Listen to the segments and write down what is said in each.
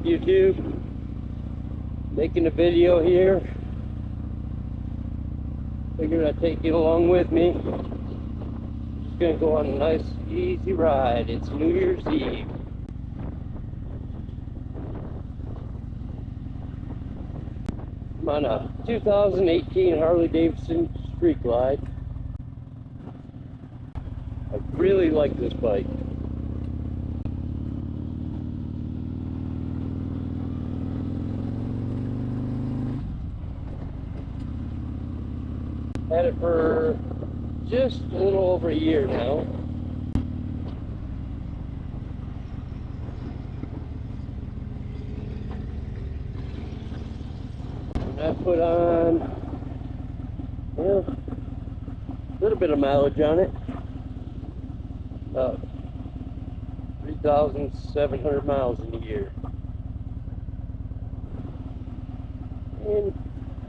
YouTube? Making a video here. Figured I'd take you along with me. Just gonna go on a nice easy ride. It's New Year's Eve. I'm on a 2018 Harley Davidson Street Glide. I really like this bike. Had it for just a little over a year now. And I put on, well, a little bit of mileage on it. 3,700 miles in a year. And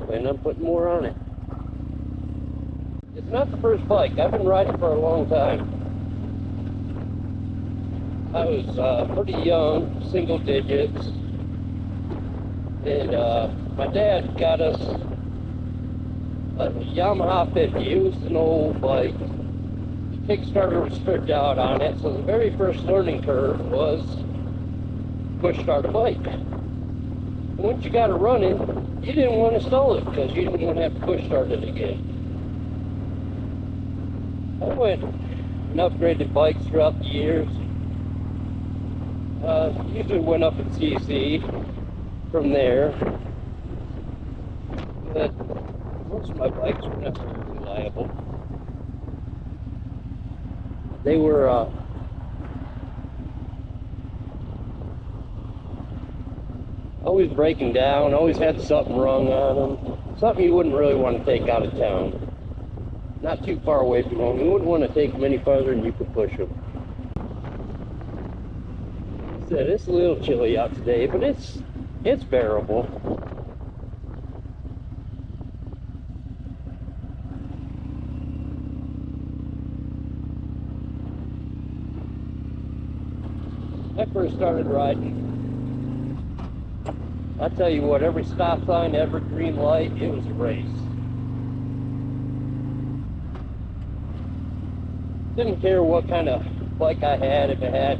plan on putting more on it. It's not the first bike. I've been riding for a long time. I was pretty young, single digits, and my dad got us a Yamaha 50. It was an old bike. The Kickstarter was stripped out on it, so the very first learning curve was push start a bike. And once you got it running, you didn't want to stall it because you didn't want to have to push start it again. I went and upgraded bikes throughout the years. Usually went up in CC from there. But most of my bikes were not very reliable. They were always breaking down, always had something wrong on them. Something you wouldn't really want to take out of town. Not too far away from home. You wouldn't want to take them any farther than you could push them. Like I said, it's a little chilly out today, but it's bearable. When I first started riding, I tell you what, every stop sign, every green light, it was a race. Didn't care what kind of bike I had, if it had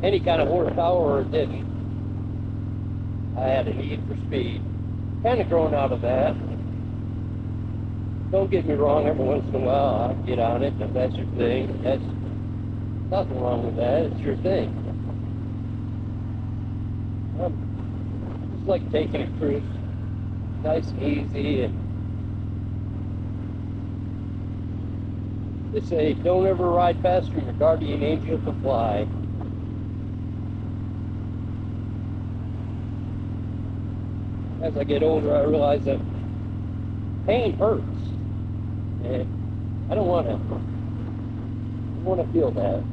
any kind of horsepower or it didn't. I had a need for speed. Kind of grown out of that. Don't get me wrong, every once in a while I'll get on it, if that's your thing. That's nothing wrong with that, it's your thing. Just like taking a cruise, nice and easy, and they say, don't ever ride faster than your guardian angel can fly. As I get older, I realize that pain hurts. And I don't want to feel that.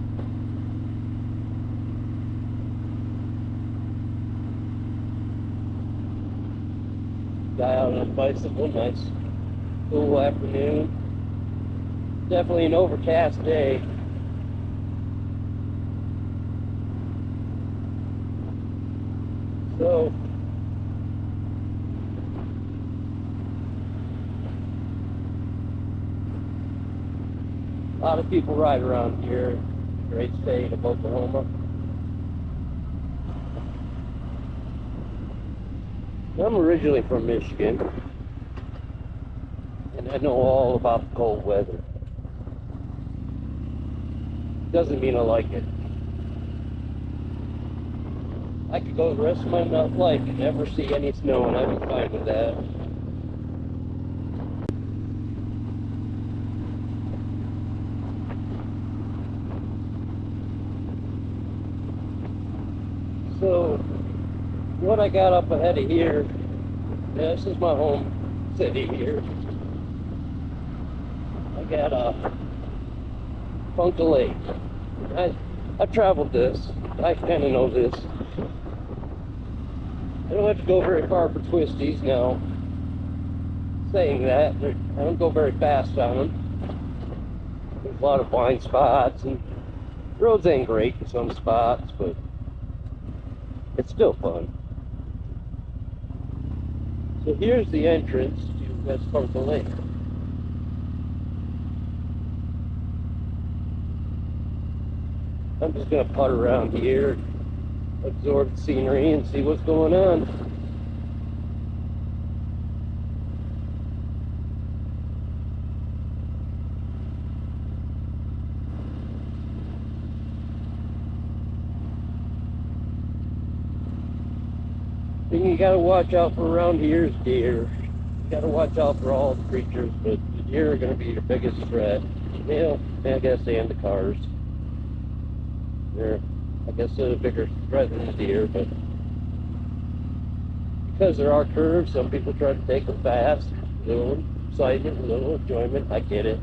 Guy out on a bicycle, nice cool afternoon. Definitely an overcast day. So a lot of people ride around here, great state of Oklahoma. I'm originally from Michigan, and I know all about the cold weather. Doesn't mean I like it. I could go the rest of my life and never see any snow, and I'd be fine with that. So, what I got up ahead of here, this is my home city here. I got a Punta Lake. I've traveled this. I kind of know this. I don't have to go very far for twisties now. Saying that, I don't go very fast on them. There's a lot of blind spots, and the roads ain't great in some spots, but it's still fun. So here's the entrance to West Park Lake. I'm just gonna putt around here, absorb the scenery, and see what's going on. Thing you gotta watch out for around here is deer. You gotta watch out for all the creatures, but the deer are gonna be your biggest threat. Well, I guess, and the cars. I guess they're a bigger threat than the deer, but because there are curves, some people try to take them fast. A little excitement, a little enjoyment. I get it.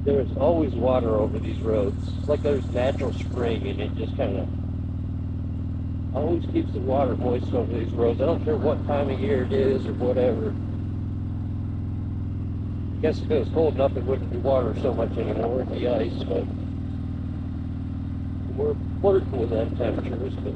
There's always water over these roads. It's like there's natural spring, and it just kind of always keeps the water moist over these roads. I don't care what time of year it is or whatever. I guess if it was cold enough, it wouldn't be water so much anymore, it'd be ice, but we're flirting with them temperatures. But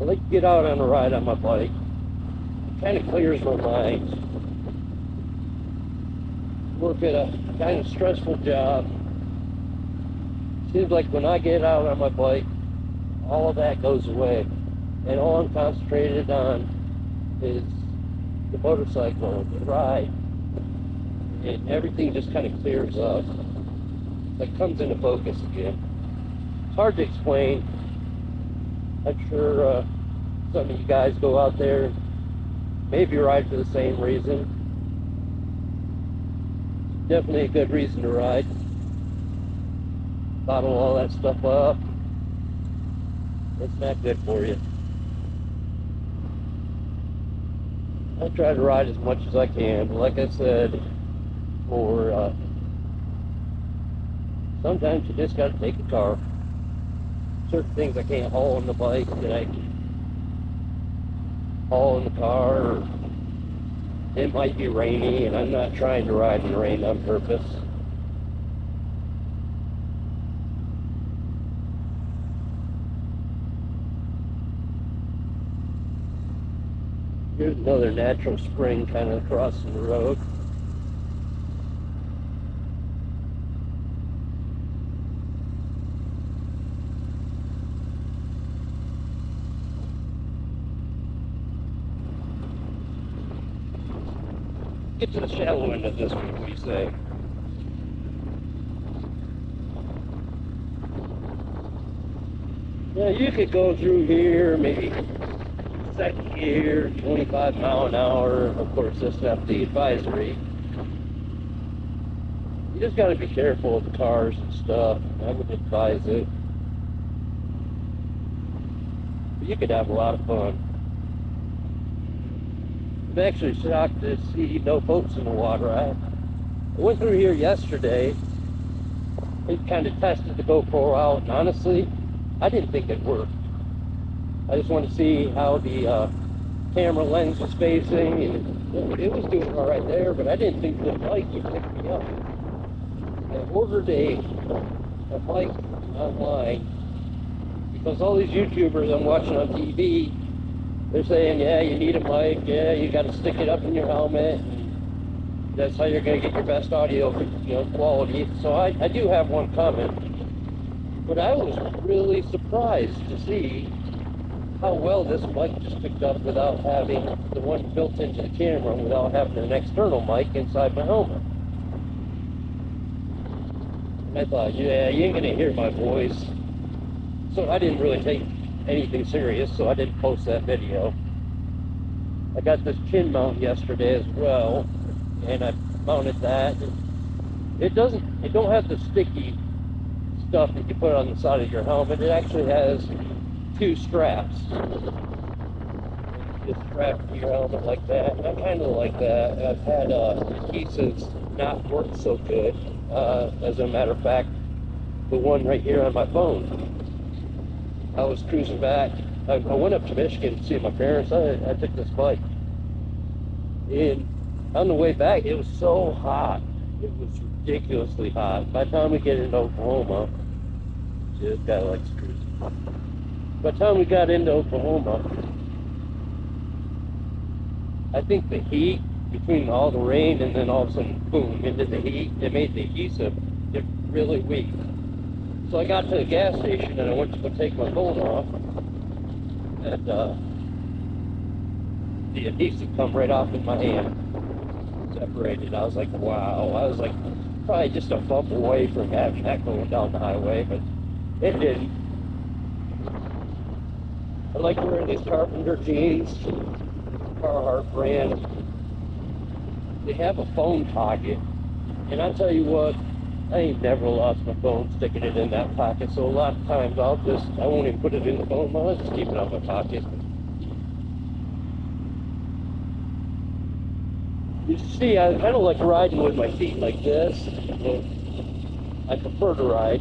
I like to get out on a ride on my bike. It kind of clears my mind. Work at a kind of stressful job. Seems like when I get out on my bike, all of that goes away, and all I'm concentrated on is the motorcycle, the ride, and everything just kind of clears up, like comes into focus again. It's hard to explain. I'm sure some of you guys go out there, maybe ride for the same reason. Definitely a good reason to ride. Bottle all that stuff up. It's not good for you. I try to ride as much as I can, but like I said, for sometimes you just got to take a car. Certain things I can't haul on the bike that I can haul in the car, or it might be rainy, and I'm not trying to ride in the rain on purpose. Here's another natural spring kind of crossing the road. Get to the shallow end of this one, what do you say? Yeah, you could go through here, maybe second gear, 25 mile an hour. Of course, this is the advisory. You just got to be careful of the cars and stuff. I would advise it. But you could have a lot of fun. I'm actually shocked to see no boats in the water. I went through here yesterday. It kind of tested the GoPro out, and honestly, I didn't think it worked. I just wanted to see how the camera lens was facing, and it was doing all right there, but I didn't think the mic would pick me up. I ordered a mic online because all these YouTubers I'm watching on TV, they're saying, yeah, you need a mic, yeah, you got to stick it up in your helmet, and that's how you're going to get your best audio, quality. So I do have one coming, but I was really surprised to see how well this mic just picked up without having the one built into the camera, without having an external mic inside my helmet. And I thought, yeah, you ain't going to hear my voice. So I didn't really take anything serious, so I didn't post that video. I got this chin mount yesterday as well, and I mounted that. It don't have the sticky stuff that you put on the side of your helmet. It actually has two straps. Just strap to your helmet like that. And I kind of like that. I've had adhesives not work so good. As a matter of fact, the one right here on my phone. I was cruising back I went up to Michigan to see my parents. I took this bike. And on the way back, it was so hot. It was ridiculously hot. By the time we get into Oklahoma, this guy likes cruising. By the time we got into Oklahoma, I think the heat between all the rain and then all of a sudden, boom, into the heat, it made the adhesive get really weak. So I got to the gas station and I went to go take my phone off, and the adhesive come right off in my hand, separated. I was like, wow. I was like, probably just a bump away from having that going down the highway, but it didn't. I like wearing these Carpenter jeans, Carhartt brand. They have a phone pocket, and I tell you what, I ain't never lost my phone sticking it in that pocket. So a lot of times I won't even put it in the phone, I'll just keep it out of my pocket. You see, I kind of like riding with my feet like this. So I prefer to ride.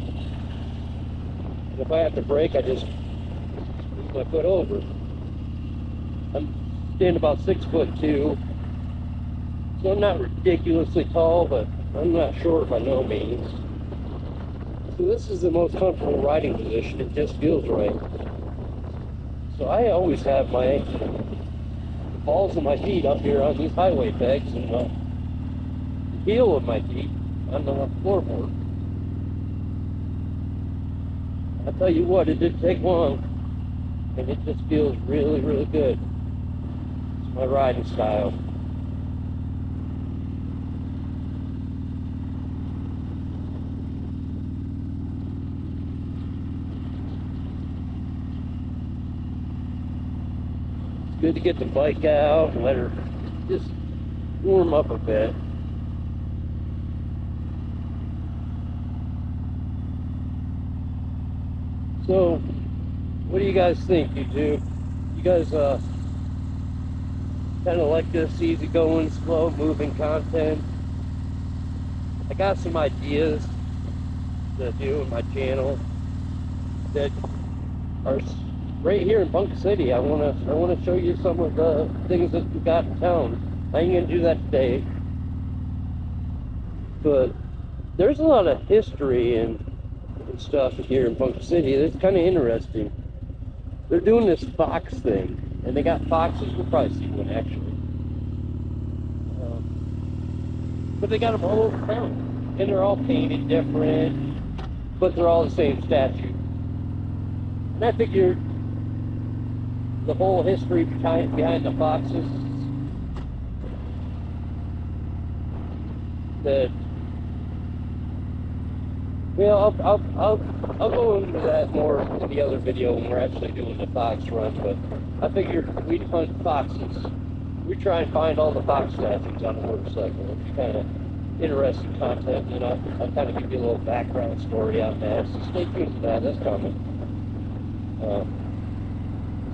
And if I have to brake, I just move my foot over. I'm standing about 6'2", so I'm not ridiculously tall, but I'm not short by no means. So this is the most comfortable riding position. It just feels right. So I always have my balls of my feet up here on these highway pegs and the heel of my feet on the floorboard. I tell you what, it didn't take long, and it just feels really, really good. It's my riding style. Good to get the bike out and let her just warm up a bit. So, what do you guys think, YouTube? You guys kind of like this easygoing, slow-moving content? I got some ideas to do on my channel that are right here in Bunker City. I wanna show you some of the things that we got in town. I ain't gonna do that today, but there's a lot of history and stuff here in Bunker City. It's kind of interesting. They're doing this fox thing, and they got foxes. We'll probably see one actually, but they got them all over town, and they're all painted different, but they're all the same statue. And I figured the whole history behind the foxes, that, well, I'll go into that more in the other video when we're actually doing the fox run, but I figured we'd hunt foxes. We try and find all the fox statues on a motorcycle. It's kind of interesting content, and I'll kind of give you a little background story on that, so stay tuned to that. That's coming.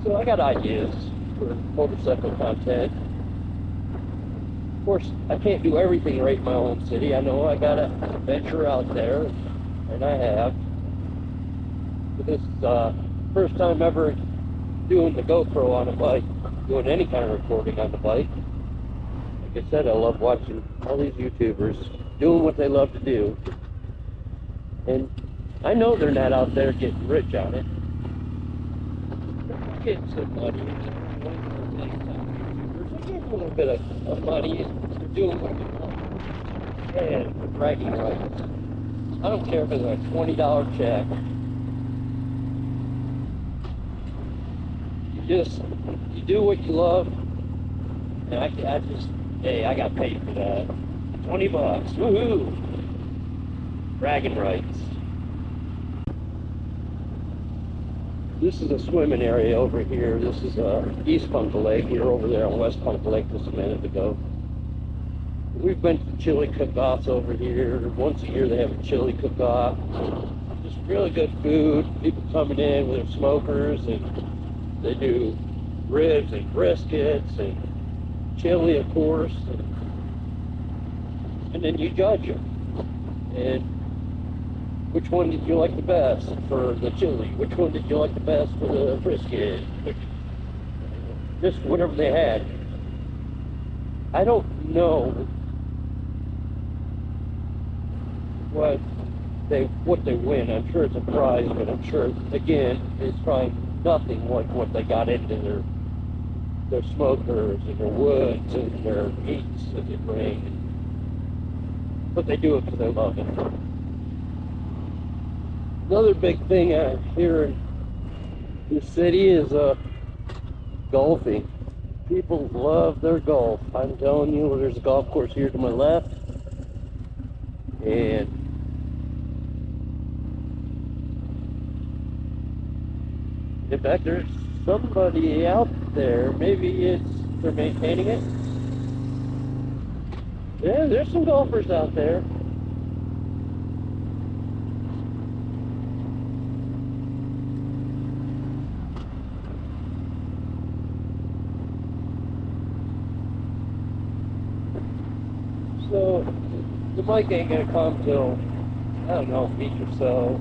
So I got ideas for motorcycle content. Of course, I can't do everything right in my own city. I know I gotta venture out there, and I have. But this is first time ever doing the GoPro on a bike, doing any kind of recording on the bike. Like I said, I love watching all these YouTubers doing what they love to do. And I know they're not out there getting rich on it. Getting some money. They're getting a little bit of money, and they're doing what they want. And bragging rights. I don't care if it's a $20 check. You do what you love, and hey, I got paid for that. $20, woohoo! Bragging rights. This is a swimming area over here. This is East Punka Lake. We were over there on West Punka Lake just a minute ago. We've been to chili cook-offs over here. Once a year they have a chili cook-off. Just really good food. People coming in with their smokers, and they do ribs and briskets and chili, of course. And then you judge them. And which one did you like the best for the chili? Which one did you like the best for the brisket? Just whatever they had. I don't know what they win. I'm sure it's a prize, but I'm sure, again, it's probably nothing like what they got into their smokers and their woods and their meats that they bring. But they do it because they love it. Another big thing here in the city is golfing. People love their golf. I'm telling you, there's a golf course here to my left, and in fact, there's somebody out there. Maybe they're maintaining it. Yeah, there's some golfers out there. So the mic ain't gonna come till, I don't know, a week or so.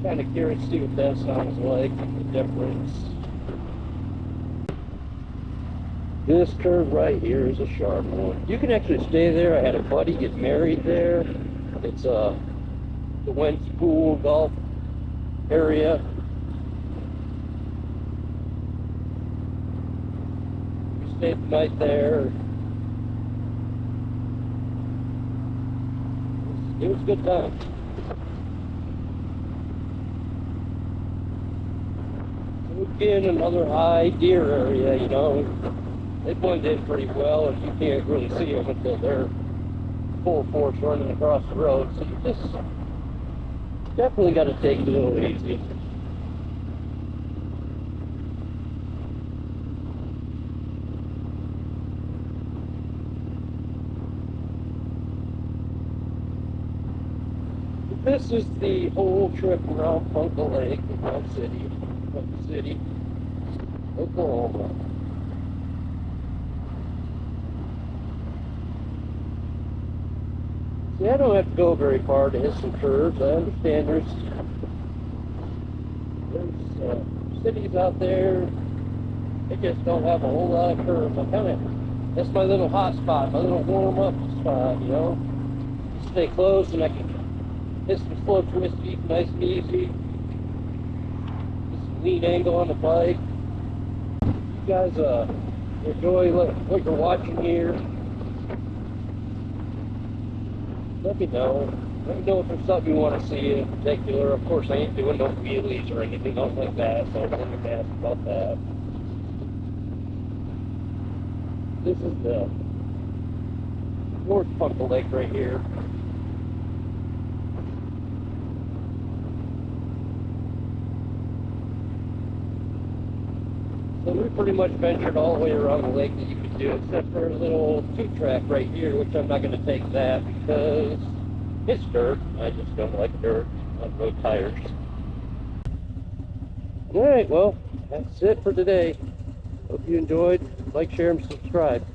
Kind of curious to see what that sounds like, the difference. This curve right here is a sharp one. You can actually stay there. I had a buddy get married there. It's the Wentz Pool golf area. We stayed the night there. It was a good time. Again, another high deer area, you know. They blend in pretty well, and you can't really see them until they're full force running across the road. So you just definitely got to take it a little easy. This is the whole trip around Punka Lake in Punka City, Oklahoma. See, I don't have to go very far to hit some curves. I understand there's cities out there, they just don't have a whole lot of curves. That's my little hot spot, my little warm-up spot, you know. Stay close and I can hit some slow twisty, nice and easy. Get some lean angle on the bike. You guys enjoy what you're watching here. Let me know. Let me know if there's something you want to see in particular. Of course, I ain't doing no wheelies or anything else like that, so don't get asked about that. This is the North Punka Lake right here. So we pretty much ventured all the way around the lake that you could do, except for a little two-track right here, which I'm not going to take that because it's dirt. I just don't like dirt on road tires. Alright, well, that's it for today. Hope you enjoyed. Like, share, and subscribe.